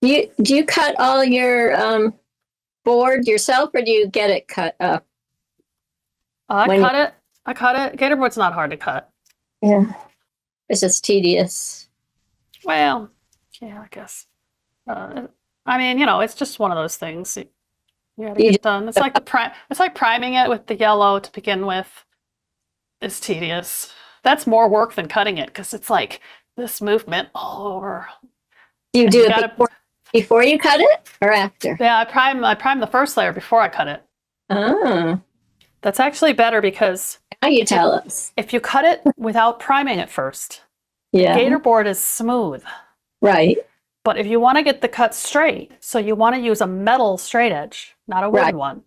Do you cut all your board yourself, or do you get it cut up? I cut it. I cut it. Gatorboard's not hard to cut. Yeah, it's just tedious. Well, yeah, I guess. I mean, it's just one of those things. You gotta You get done. It's like It's like priming it with the yellow to begin with. It's tedious. That's more work than cutting it because it's like this movement all over. do you And do you it gotta, before you cut it or after? yeah, I prime the first layer before I cut it. Oh, That's actually better because now you tell us. if you cut it without priming it first, Yeah, Gatorboard is smooth. right, But if you want to get the cut straight, so you want to use a metal straight edge, not a wooden Right. one.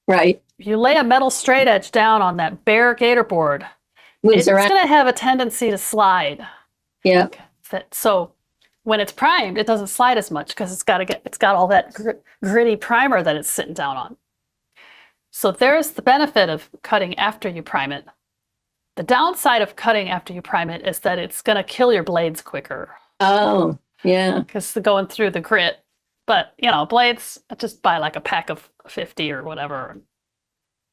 right. If you lay a metal straight edge down on that bare Gatorboard, Moves it's around. going to have a tendency to slide. Yeah, So when it's primed, it doesn't slide as much because it's got all that gritty primer that it's sitting down on. So there's the benefit of cutting after you prime it. The downside of cutting after you prime it is that it's going to kill your blades quicker oh, yeah. because they're going through the grit. But, blades, I just buy like a pack of 50 or whatever.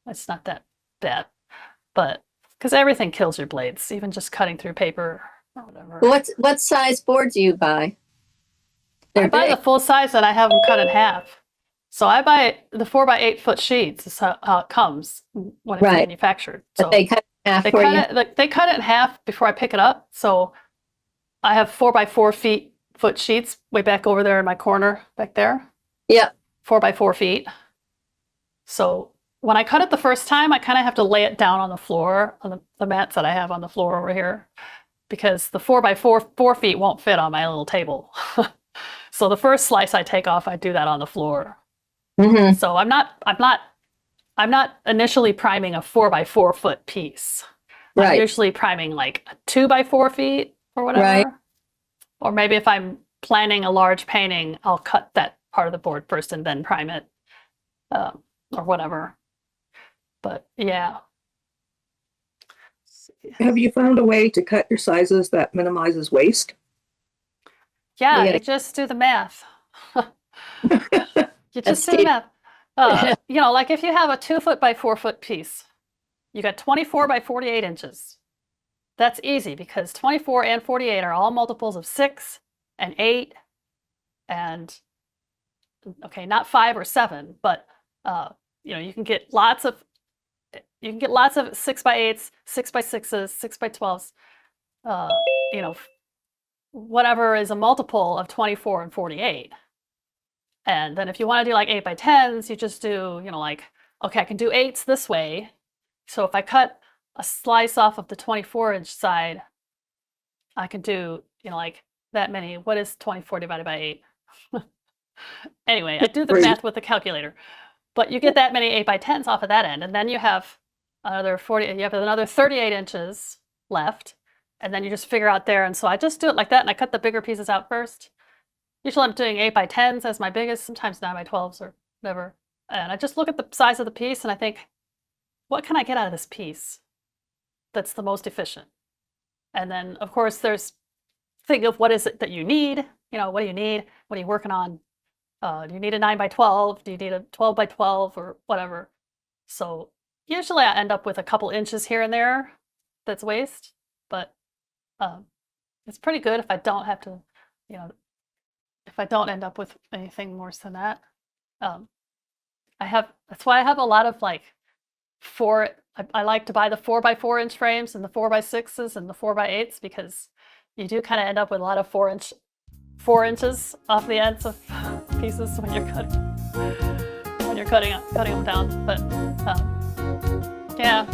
It's not that bad. But because everything kills your blades, even just cutting through paper or whatever. What size board do you buy? I They're buy the big. full size and I have them cut in half. So I buy the 4x8 foot sheets. Is how it comes when it's Right. manufactured. So But they cut in half they for cut you. it in half before I pick it up. So I have 4x4 foot sheets way back over there in my corner back there. Yep. 4x4 feet. So when I cut it the first time, I kind of have to lay it down on the floor, on the mats that I have on the floor over here, because the 4x4 feet won't fit on my little table. So the first slice I take off, I do that on the floor. Mm-hmm. So I'm not initially priming a 4x4 foot piece. I'm Right. usually priming like a 2x4 feet or whatever. Right. Or maybe if I'm planning a large painting, I'll cut that part of the board first and then prime it, or whatever. But yeah. Have you found a way to cut your sizes that minimizes waste? Yeah, Yeah. you just do the math. You That's just do the math. Like if you have a 2 foot by 4 foot piece, you got 24 by 48 inches. That's easy because 24 and 48 are all multiples of 6 and 8 and, okay, not 5 or 7, but you can get lots of 6x8s, 6x6s, 6x12s, whatever is a multiple of 24 and 48. And then if you want to do like 8x10s, you just do, okay, I can do 8s this way. So if I cut a slice off of the 24-inch side, I can do, like that many. What is 24 divided by 8? Anyway, I do the Right. math with the calculator. But you get that many 8x10s off of that end, and then you have another 38 inches left, and then you just figure out there. And so I just do it like that, and I cut the bigger pieces out first. Usually I'm doing 8x10s as my biggest, sometimes 9x12s or whatever. And I just look at the size of the piece and I think, what can I get out of this piece that's the most efficient? And then, of course, think of what is it that you need. What do you need? What are you working on? Do you need a 9x12? Do you need a 12x12 or whatever? So usually I end up with a couple inches here and there that's waste, but it's pretty good if I don't have to, if I don't end up with anything worse than that. That's why I have a lot of like I like to buy the 4x4 inch frames and the 4x6s and the 4x8s because you do kind of end up with a lot of 4 inches off the ends of pieces when you're cutting them down. But yeah,